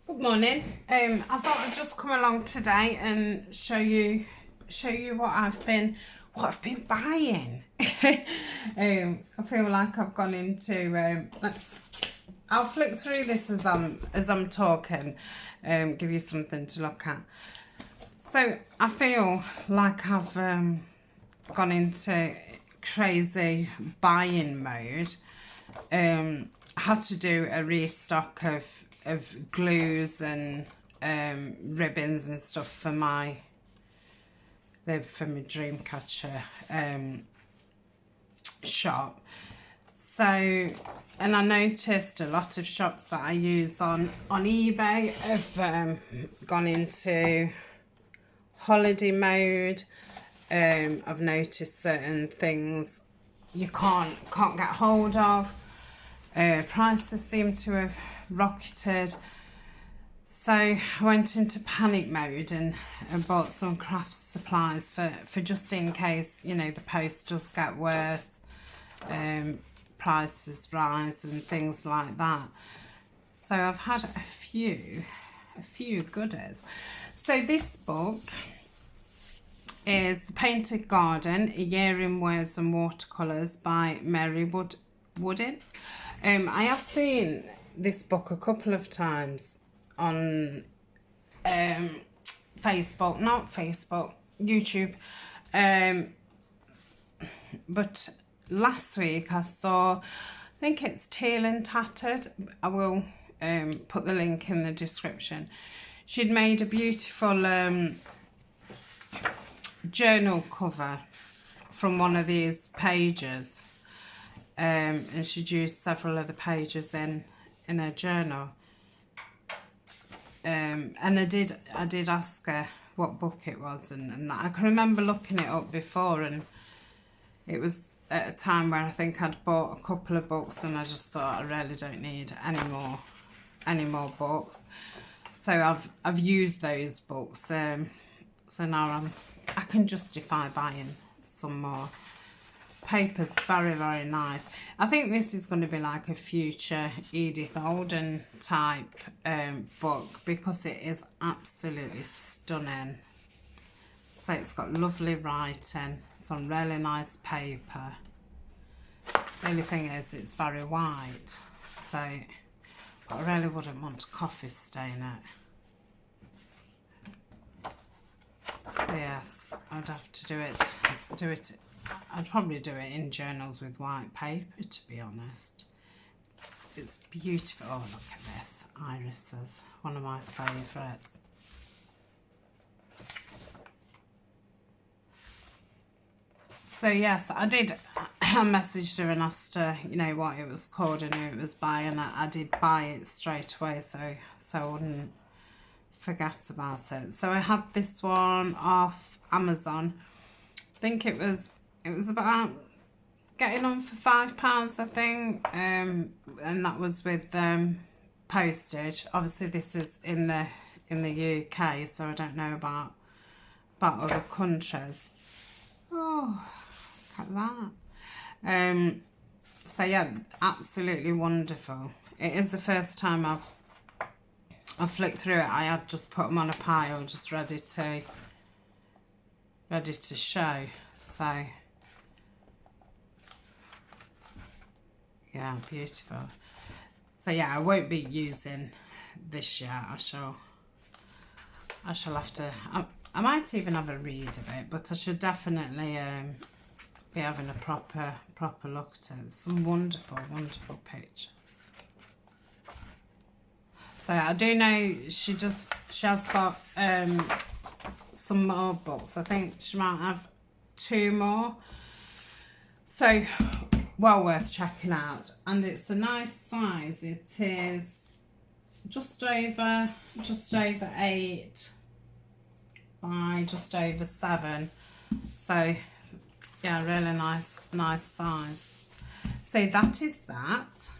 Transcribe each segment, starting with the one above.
Good morning. I thought I'd just come along today and show you what I've been buying. I feel like I've gone into I'll flick through this as I'm talking, give you something to look at. So I feel like I've gone into crazy buying mode. I had to do a restock of glues and ribbons and stuff for my dream catcher shop. So, and I noticed a lot of shops that I use on eBay have gone into holiday mode. I've noticed certain things you can't get hold of. Prices seem to have rocketed. So I went into panic mode and bought some craft supplies for just in case, you know, the post does get worse, prices rise and things like that. So I've had a few goodies. So this book is The Painted Garden, A Year in Words and Watercolours by Mary Woodin. I have seen this book a couple of times on YouTube. But last week I saw, I think it's Teal and Tattered. I will put the link in the description. She'd made a beautiful journal cover from one of these pages. And she'd used several of the pages in her journal. And I did ask her what book it was, and that. I can remember looking it up before, and it was at a time where I think I'd bought a couple of books and I just thought I really don't need any more books. So I've used those books, so now I can justify buying some more. Paper's very, very nice. I think this is going to be like a future Edith Alden type book because it is absolutely stunning. So it's got lovely writing, some really nice paper. The only thing is it's very white, so but I really wouldn't want a coffee stain it. So yes, I'd have to do it. I'd probably do it in journals with white paper, to be honest. It's beautiful. Oh, look at this. Irises. One of my favourites. So, yes, I messaged her and asked her, you know, what it was called and who it was by. And I did buy it straight away, so I wouldn't forget about it. So, I had this one off Amazon. I think it was about getting on for £5, I think, and that was with postage. Obviously, this is in the UK, so I don't know about other countries. Oh, look at that! So yeah, absolutely wonderful. It is the first time I've flicked through it. I had just put them on a pile, just ready to show. So. Yeah, beautiful. So yeah, I won't be using this yet. I shall have to. I might even have a read of it, but I should definitely be having a proper look at it. Some wonderful pictures. So I do know she has got some more books. I think she might have 2 more. So. Well worth checking out, and it's a nice size. It is just over 8 by just over 7, so yeah, really nice size. So that is that.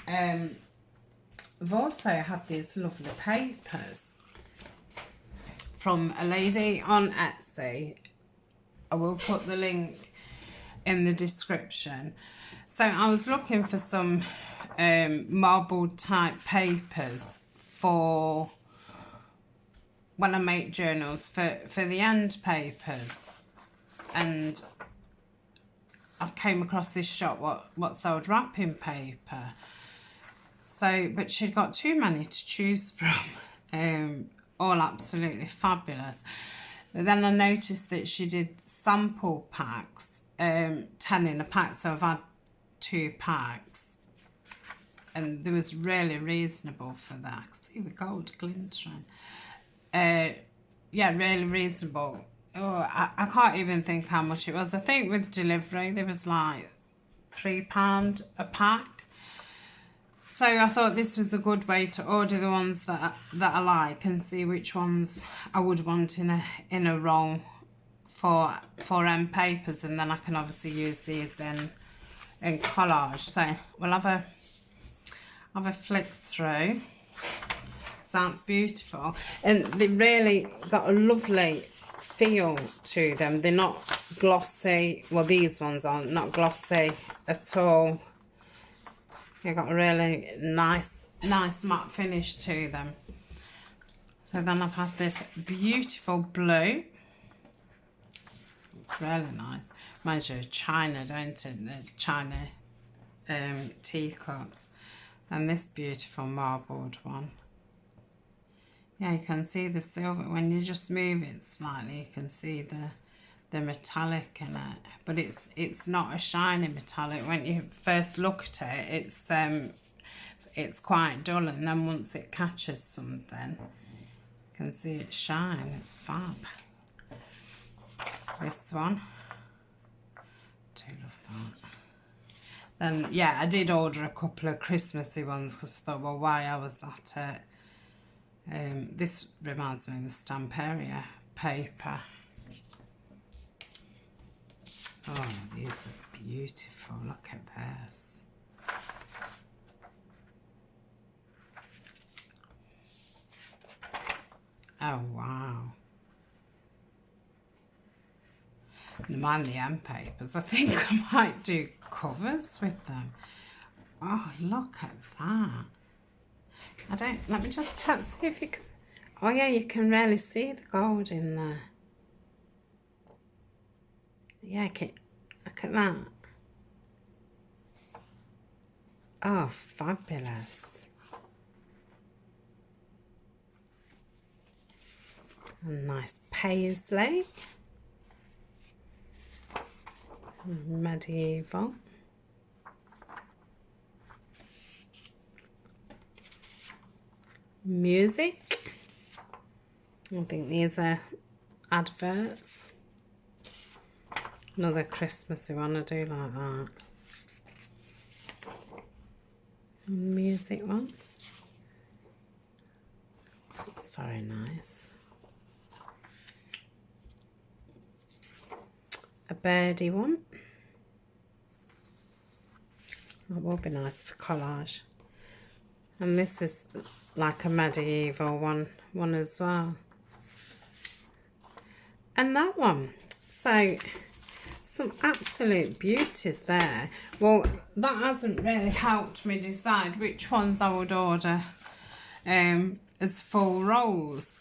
I've also had these lovely papers from a lady on Etsy. I will put the link in the description. So I was looking for some marbled type papers for when I make journals for the end papers, and I came across this shop what sold wrapping paper. So, but she'd got too many to choose from, all absolutely fabulous. But then I noticed that she did sample packs, 10 in a pack, so I've had 2 packs. And they was really reasonable for that. I can see the gold glittering. Yeah, really reasonable. Oh, I can't even think how much it was. I think with delivery there was like £3 a pack. So I thought this was a good way to order the ones that I like and see which ones I would want in a roll for end papers, and then I can obviously use these in collage. So we'll have a flick through. Sounds beautiful, and they really got a lovely feel to them. They're not glossy. Well, these ones are not glossy at all. They've got a really nice matte finish to them. So then I've had this beautiful blue. It's really nice. Reminds you of China, don't it? The China teacups. And this beautiful marbled one. Yeah, you can see the silver. When you just move it slightly, you can see the metallic in it, but it's not a shiny metallic. When you first look at it, it's quite dull, and then once it catches something, you can see it shine. It's fab. This one, do love that. Then yeah, I did order a couple of Christmassy ones because I thought, well, why I was at it. This reminds me of the Stamperia paper. Oh, these are beautiful. Look at this. Oh, wow. Never mind the end papers. I think I might do covers with them. Oh, look at that. Let me just check, see if you can. Oh, yeah, you can really see the gold in there. Yeah, look at that. Oh, fabulous. A nice paisley. Medieval. Music. I think these are adverts. Another Christmassy one, I do like that. Music one. That's very nice. A birdie one. That will be nice for collage. And this is like a medieval one as well. And that one. So some absolute beauties there. Well, that hasn't really helped me decide which ones I would order as full rolls.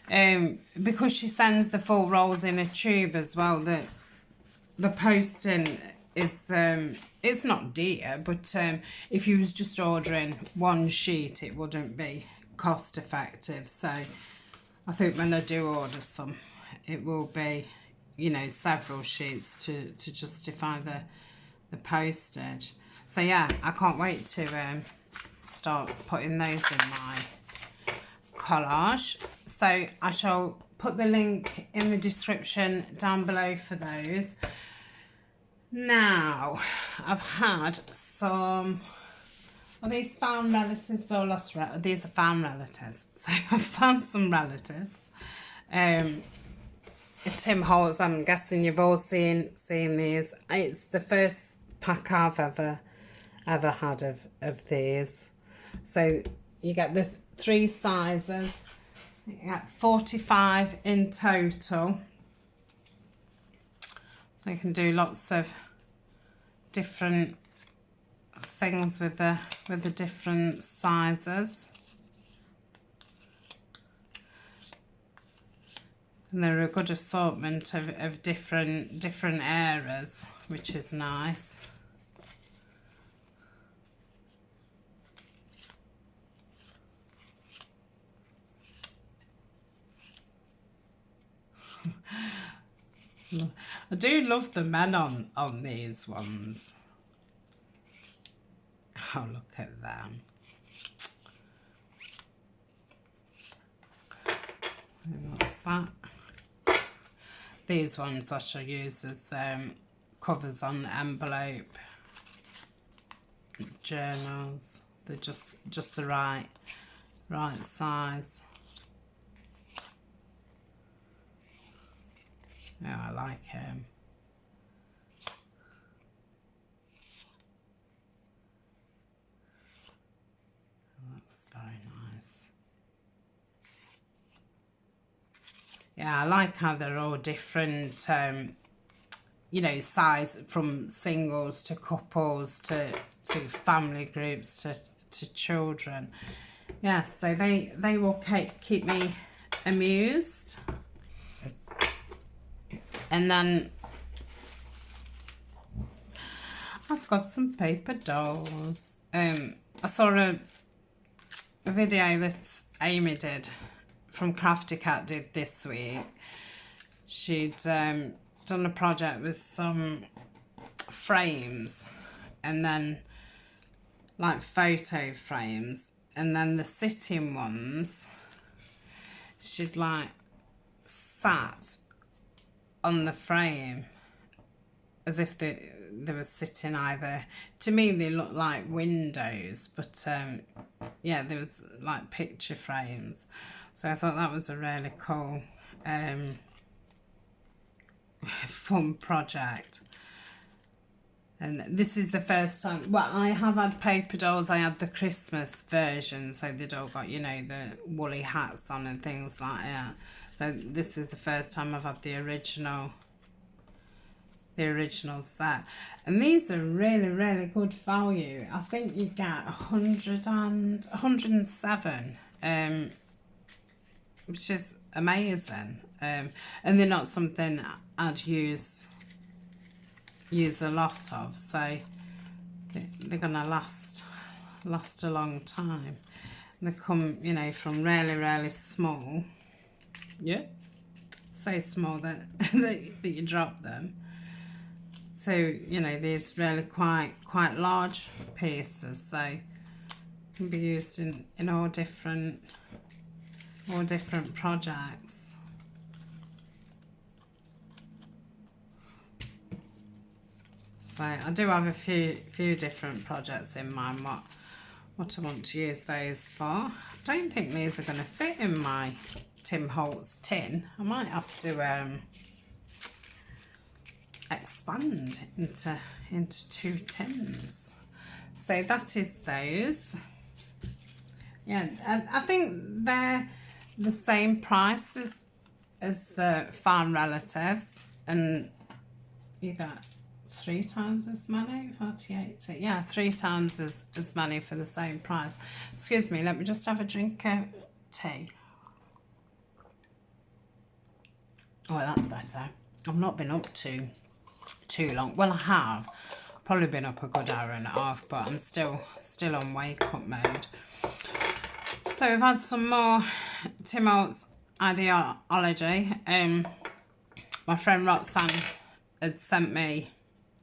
Because she sends the full rolls in a tube as well. The posting is it's not dear, but if you was just ordering one sheet, it wouldn't be cost effective. So I think when I do order some, it will be, you know, several sheets to justify the postage. So yeah, I can't wait to start putting those in my collage. So I shall put the link in the description down below for those. Now, I've had some, are these found relatives or lost relatives? These are found relatives. So I've found some relatives. Tim Holtz, I'm guessing you've all seen these. It's the first pack I've ever had of these. So you get the 3 sizes. You get 45 in total. So you can do lots of different things with the different sizes. And they're a good assortment of different eras, which is nice. I do love the men on these ones. Oh, look at them. What's that? These ones I shall use as covers on envelope journals. They're just the right size. Yeah, I like him. That's very nice. Yeah, I like how they're all different, you know, size, from singles to couples to family groups to children. Yeah, so they will keep me amused. And then I've got some paper dolls. I saw a video that Amy did from Crafty Cat did this week. She'd done a project with some frames, and then like photo frames, and then the sitting ones she'd like sat on the frame as if they were sitting either, to me they looked like windows, but yeah, there was like picture frames. So I thought that was a really cool fun project. And this is the first time, well, I have had paper dolls. I had the Christmas version, so they'd all got, you know, the woolly hats on and things like that. So this is the first time I've had the original set. And these are really good value. I think you get 107, which is amazing. And they're not something I'd use a lot of, so they're gonna last a long time. And they come, you know, from really small, yeah, so small that that you drop them, so, you know, these really quite large pieces, so can be used in all different projects. So I do have a few different projects in mind what I want to use those for. I don't think these are going to fit in my Tim Holtz tin. I might have to expand into 2 tins. So that is those. Yeah, I think they're the same price as the Farm Relatives, and you got 3 times as many, 48, yeah, 3 times as many for the same price. Excuse me, let me just have a drink of tea. Oh, that's better. I've not been up too long. Well, I have probably been up a good hour and a half, but I'm still on wake up mode. So we've had some more Tim Holtz ideology. My friend Roxanne had sent me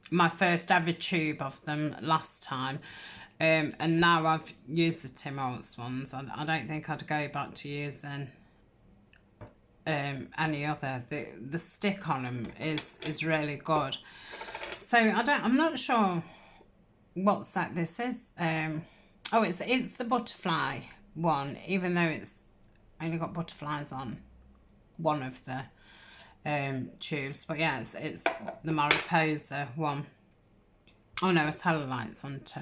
my first ever tube of them last time, and now I've used the Tim Holtz ones. I don't think I'd go back to using any other. The stick on them is really good. So I'm not sure what set this is. Oh, it's the butterfly one, even though it's only got butterflies on one of the tubes, but yeah, it's the Mariposa one. Oh no, Lights on 2.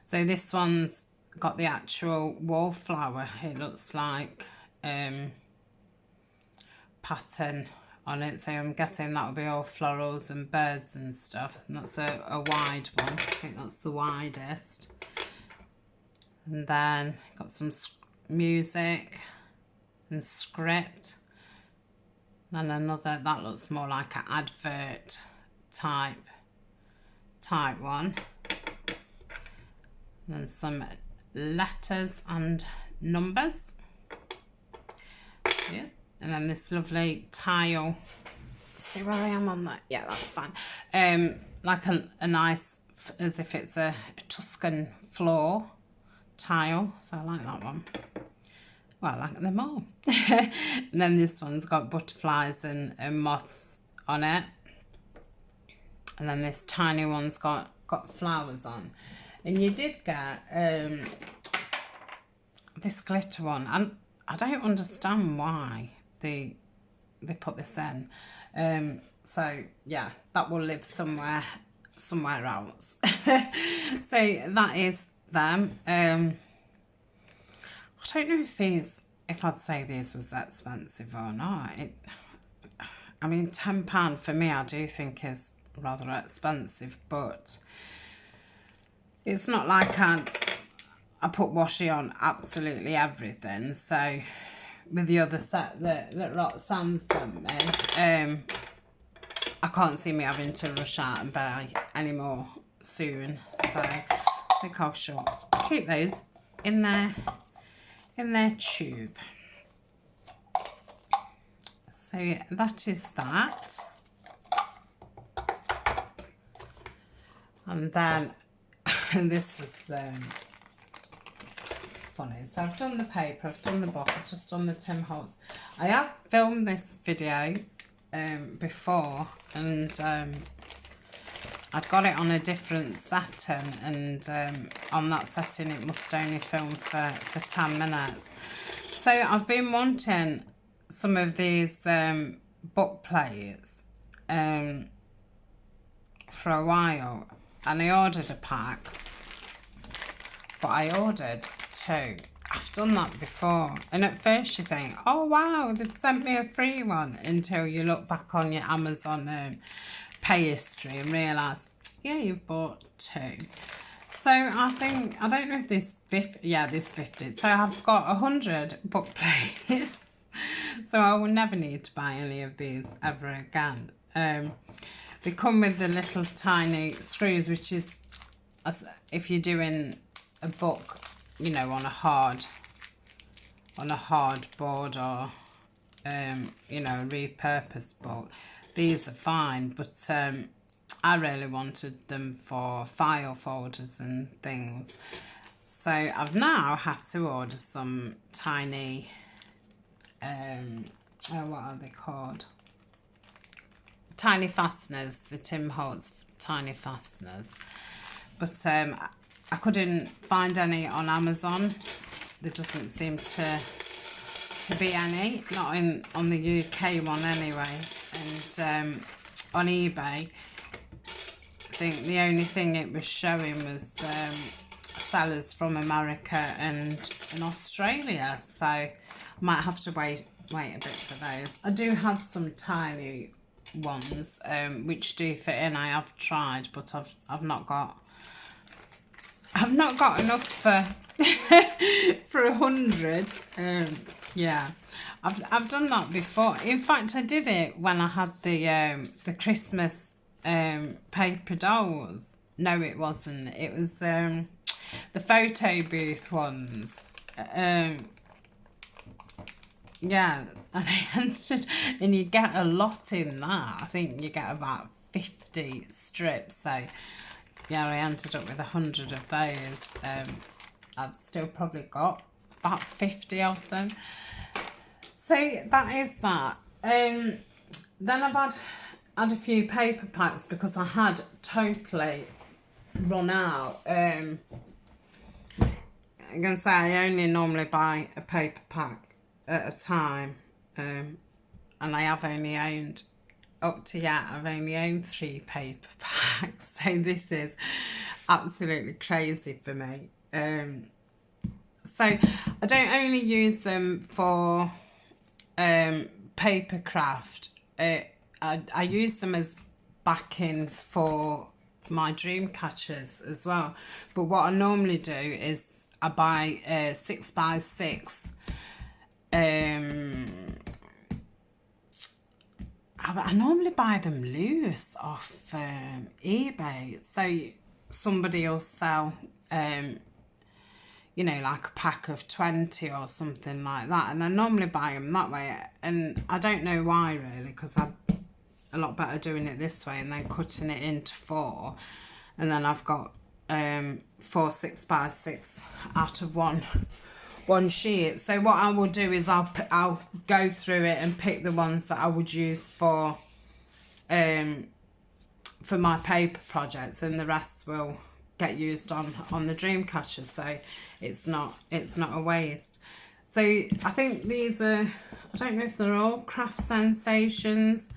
So this one's got the actual Wallflower, it looks like, pattern on it, so I'm guessing that'll be all florals and birds and stuff. And that's a wide one. I think that's the widest. And then got some music and script. Then another that looks more like an advert type one. And then some letters and numbers. Yeah. And then this lovely tile. See where I am on that? Yeah, that's fine. Like a nice, as if it's a Tuscan floor tile. So I like that one. Well, I like them all. And then this one's got butterflies and moths on it. And then this tiny one's got flowers on. And you did get this glitter one. And I don't understand why they put this in. So yeah, that will live somewhere else. So that is them. I don't know if I'd say these was expensive or not. I mean, £10 for me, I do think is rather expensive, but it's not like I put washi on absolutely everything. So with the other set that Roxanne sent me, I can't see me having to rush out and buy any more soon. So I think I shall keep those in their tube. So that is that. And then this was funny. So I've done the paper, I've done the book, I've just done the Tim Holtz. I have filmed this video before, and I'd got it on a different setting, and on that setting it must only film for 10 minutes. So I've been wanting some of these book plates for a while, and I ordered a pack, but I ordered 2. I've done that before, and at first you think, oh wow, they've sent me a free one, until you look back on your Amazon pay history and realise, yeah, you've bought 2. So I don't know if this 50, yeah, this 50. So I've got 100 book plates. So I will never need to buy any of these ever again. They come with the little tiny screws, which is, if you're doing a book, you know, on a hard board, or you know, a repurposed book, these are fine. But I really wanted them for file folders and things. So I've now had to order some tiny, what are they called? Tiny fasteners, the Tim Holtz tiny fasteners. But I couldn't find any on Amazon. There doesn't seem to be any, not on the UK one anyway. And on eBay, I think the only thing it was showing was sellers from America and Australia. So I might have to wait a bit for those. I do have some tiny ones which do fit in. I have tried, but I've not got enough for for 100. Yeah, I've done that before. In fact, I did it when I had the Christmas paper dolls. No, it wasn't. It was the photo booth ones. Yeah, and you get a lot in that. I think you get about 50 strips. So yeah, I ended up with 100 of those. I've still probably got about 50 of them. So that is that. Then I've had a few paper packs because I had totally run out. I'm going to say I only normally buy a paper pack at a time, and I have only owned, up to yet, I've only owned 3 paper packs, so this is absolutely crazy for me. So I don't only use them for paper craft. I use them as backing for my dream catchers as well. But what I normally do is I buy 6x6 I normally buy them loose off eBay. So somebody will sell, you know, like a pack of 20 or something like that. And I normally buy them that way. And I don't know why really, because I'm a lot better doing it this way and then cutting it into 4. And then I've got 4 6x6 out of one sheet. So what I will do is I'll go through it and pick the ones that I would use for my paper projects, and the rest will get used on the dream catcher, so it's not a waste. So I think these are, I don't know if they're all Craft Sensations.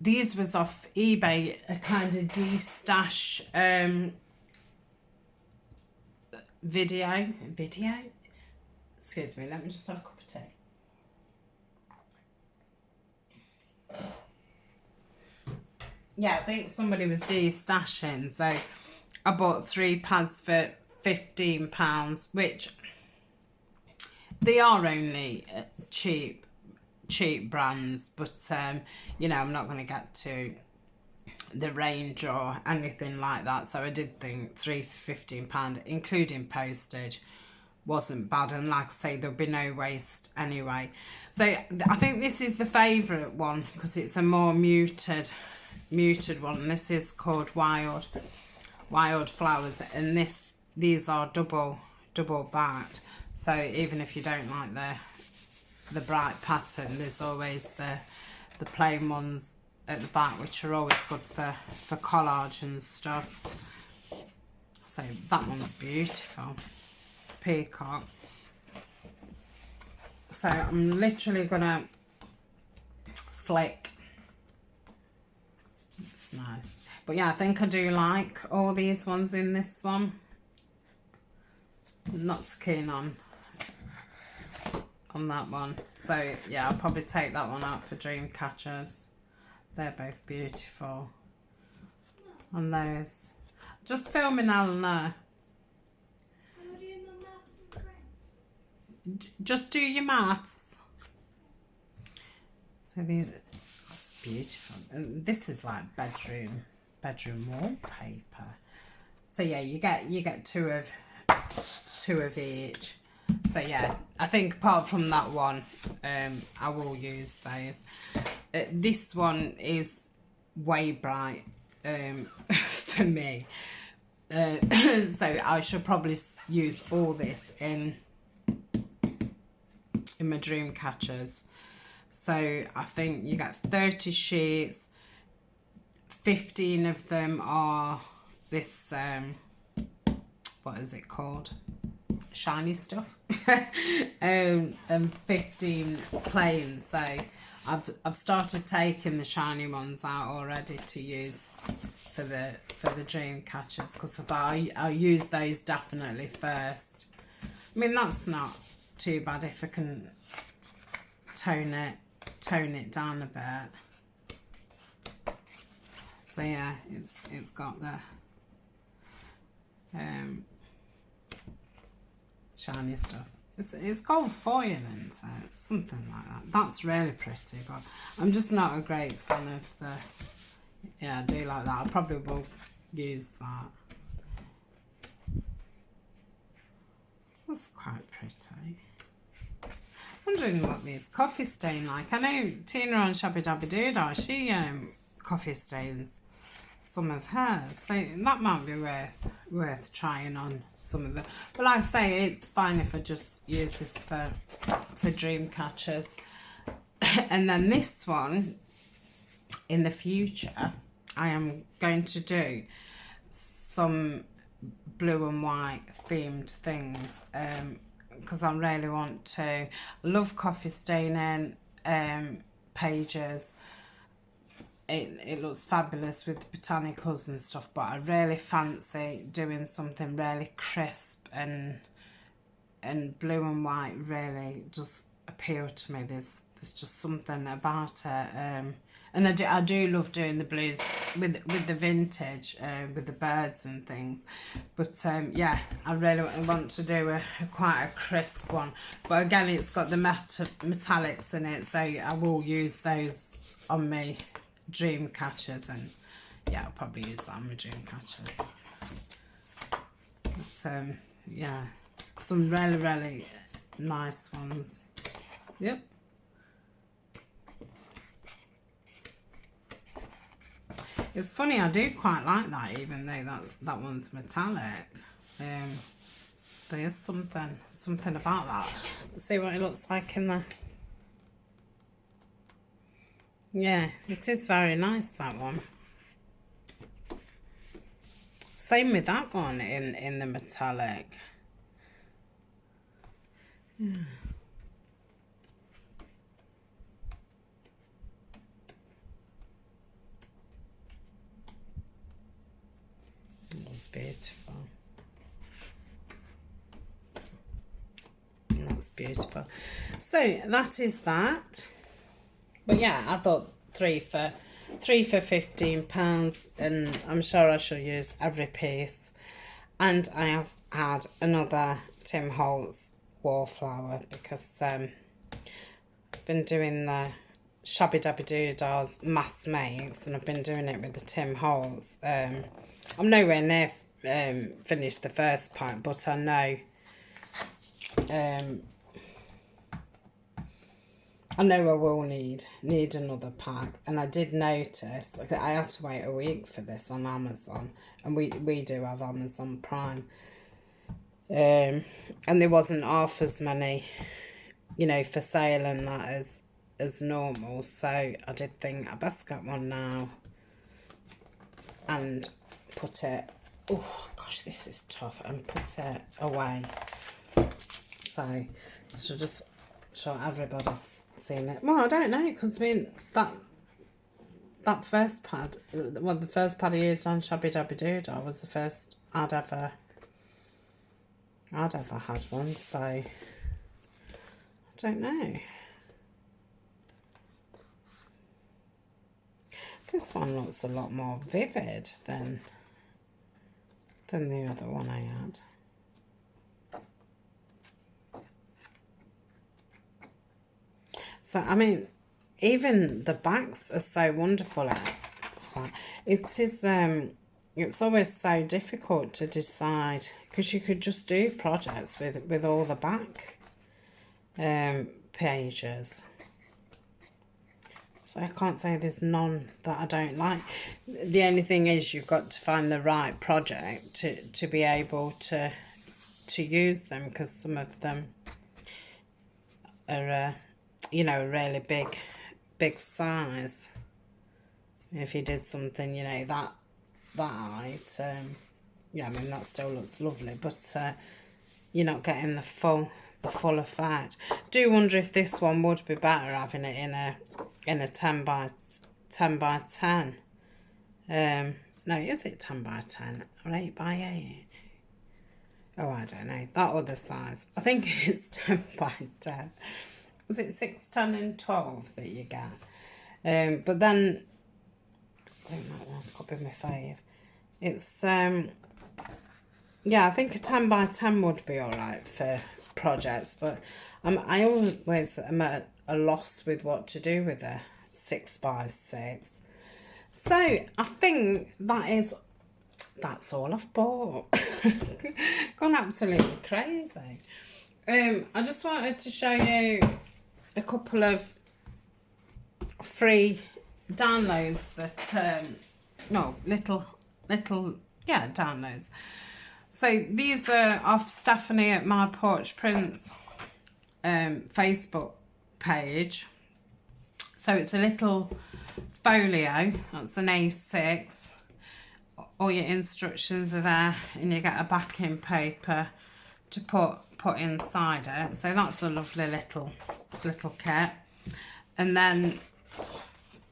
These was off eBay, a kind of de-stash video. Excuse me, let me just have a cup of tea. Yeah, I think somebody was de-stashing, so I bought 3 pads for £15, which they are only cheap brands, but you know, I'm not going to get to the range or anything like that, so I did think 3 for £15, including postage, wasn't bad. And like I say, there'll be no waste anyway. So I think this is the favourite one because it's a more muted one. This is called Wildflowers, and these are double backed, so even if you don't like the bright pattern, there's always the plain ones at the back, which are always good for collage and stuff. So that one's beautiful, peacock. So I'm literally gonna flick. It's nice, but yeah, I think I do like all these ones in this one. I'm not so keen on that one, so yeah, I'll probably take that one out for dream catchers. They're both beautiful. On those, just filming Eleanor. Just do your maths. So that's beautiful. And this is like bedroom wallpaper. So yeah, you get two of each. So yeah, I think apart from that one, I will use those. This one is way bright for me, so I should probably use all this in my dream catchers. So I think you get 30 sheets, 15 of them are this what is it called, shiny stuff, and 15 plain. So I've started taking the shiny ones out already to use for the dream catchers, because I'll use those definitely first. I mean, that's not too bad if I can tone it down a bit. So yeah, it's got the shiny stuff. It's called foiling, so it's something like that. That's really pretty, but I'm just not a great fan of the. Yeah, I do like that. I probably will use that. That's quite pretty. Wondering what these coffee stain like. I know Tina on Shabby Dabby Doodah, she coffee stains some of hers, so that might be worth trying on some of it. But like I say, it's fine if I just use this for dream catchers. And then this one, in the future, I am going to do some blue and white themed things, because I really want to. I love coffee staining pages. It looks fabulous with the botanicals and stuff, but I really fancy doing something really crisp, and blue and white really does appeal to me. There's just something about it, And I do love doing the blues with the vintage, with the birds and things. But yeah, I really want to do quite a crisp one. But again, it's got the metallics in it, so I will use those on my dream catchers. And yeah, I'll probably use that on my dream catchers. But yeah, some really, really nice ones. Yep. It's funny, I do quite like that, even though that one's metallic. There's something about that. Let's see what it looks like in there. Yeah, it is very nice, that one. Same with that one in the metallic. Yeah. That's beautiful. That's beautiful. So that is that. But yeah, I thought three for £15, and I'm sure I shall use every piece. And I have had another Tim Holtz Wallflower because I've been doing the Shabby Dabby Doodahs mass makes, and I've been doing it with the Tim Holtz. I'm nowhere near finished the first pack, but I know I will need another pack. And I did notice I had to wait a week for this on Amazon, and we do have Amazon Prime, and there wasn't half as many, you know, for sale and that as normal. So I did think I best get one now and put it, oh gosh, this is tough, and put it away. So just so everybody's seen it. Well, I don't know, because I mean that first pad, well, the first pad I used on Shabby Dabby Doodah was the first I'd ever had one, so I don't know. This one looks a lot more vivid than the other one I had. So, I mean, even the backs are so wonderful. It is, it's always so difficult to decide, because you could just do projects with all the back pages. So I can't say there's none that I don't like. The only thing is you've got to find the right project to be able to use them, because some of them are, you know, a really big size. If you did something, you know, that height, yeah, I mean, that still looks lovely, but you're not getting the full effect. Do wonder if this one would be better having it in a 10 by 10. No, is it 10 by 10 or 8 by 8? Oh, I don't know. That other size, I think it's 10 by 10. Was it 6, 10 and 12 that you get? But then I think that one could be my fave. It's yeah, I think a 10 by 10 would be alright for projects, but I always am at a loss with what to do with a 6 by 6. So I think that's all I've bought. Gone absolutely crazy. I just wanted to show you a couple of free downloads that no, little yeah, downloads. So these are off Stephanie at My Porch Prints Facebook page. So it's a little folio, that's an A6. All your instructions are there, and you get a backing paper to put inside it. So that's a lovely little kit. And then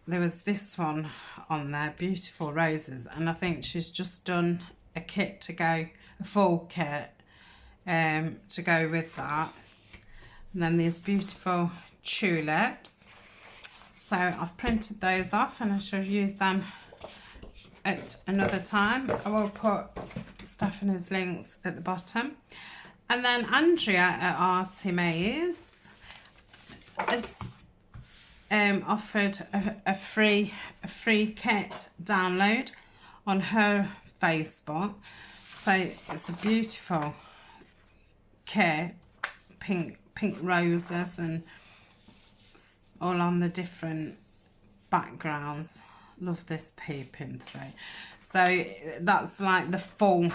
there was this one on there, Beautiful Roses, and I think she's just done a kit to go, a full kit to go with that. And then these beautiful tulips. So I've printed those off and I shall use them at another time. I will put Stephanie's links at the bottom. And then Andrea at Arty Maze has offered a free kit download on her Facebook. So it's a beautiful kit, pink roses and all on the different backgrounds. Love this peeping through. So that's like the full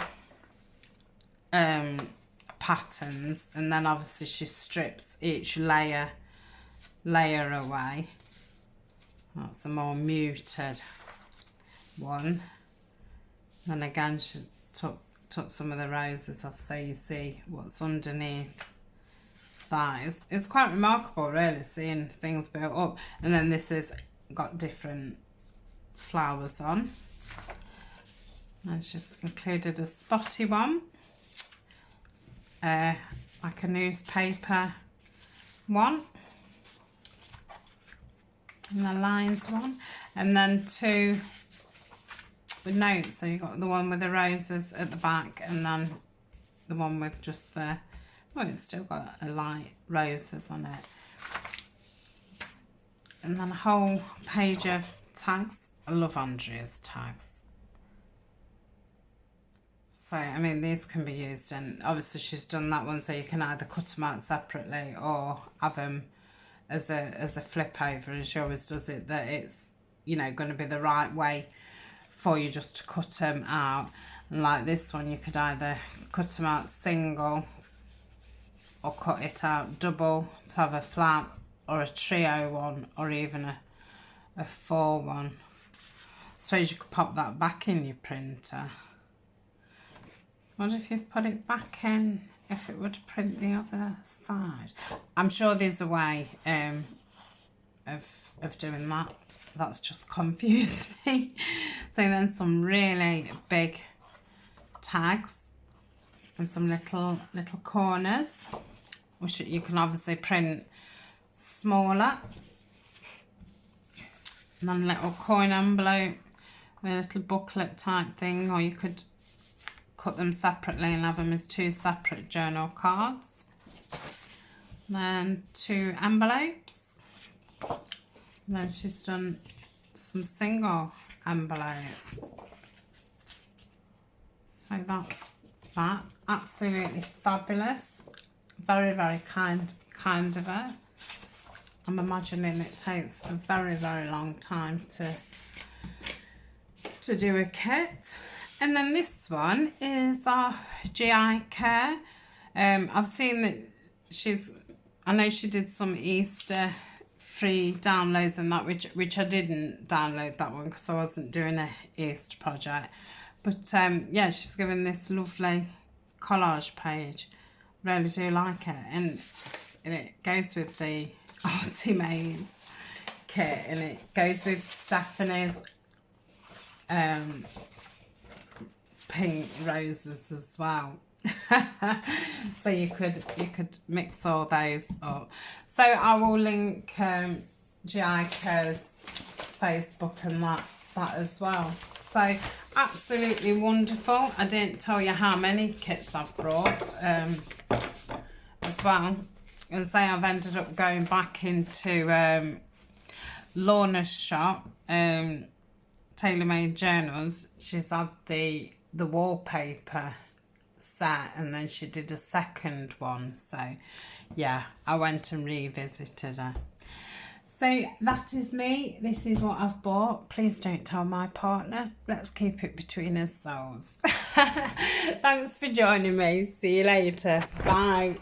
patterns, and then obviously she strips each layer away. That's a more muted one. And again she took some of the roses off so you see what's underneath. That is quite remarkable really, seeing things built up. And then this has got different flowers on. I just included a spotty one, like a newspaper one, and the lines one, and then two with notes. So you've got the one with the roses at the back, and then the one with just the, well, it's still got a light roses on it, and then a whole page of tags. I love Andrea's tags. So, I mean, these can be used, and obviously she's done that one so you can either cut them out separately or have them as a flip over, and she always does it that it's, you know, going to be the right way for you just to cut them out. And like this one, you could either cut them out single or cut it out double to have a flat or a trio one, or even a 4 one. I suppose you could pop that back in your printer. What if you put it back in, if it would print the other side? I'm sure there's a way of doing that. That's just confused me. So then some really big tags and some little corners, which you can obviously print smaller. And then a little coin envelope, a little booklet type thing, or you could cut them separately and have them as 2 separate journal cards. And then 2 envelopes. And then she's done some single envelopes. So that's that. Absolutely fabulous. Very, very kind of her. I'm imagining it takes a very, very long time to do a kit. And then this one is our GI Care. I've seen that I know she did some Easter free downloads and that, which I didn't download that one because I wasn't doing a Easter project. But yeah, she's given this lovely collage page. Really do like it, and it goes with the Arty Maze kit, and it goes with Stephanie's pink roses as well. So you could mix all those up. So I will link GI Care's Facebook and that as well. So absolutely wonderful. I didn't tell you how many kits I've brought as well. And say I've ended up going back into Lorna's shop, Tailor Made Journals. She's had the wallpaper set, and then she did a second one. So yeah, I went and revisited her. So that is me. This is what I've bought. Please don't tell my partner. Let's keep it between ourselves. Thanks for joining me. See you later. Bye.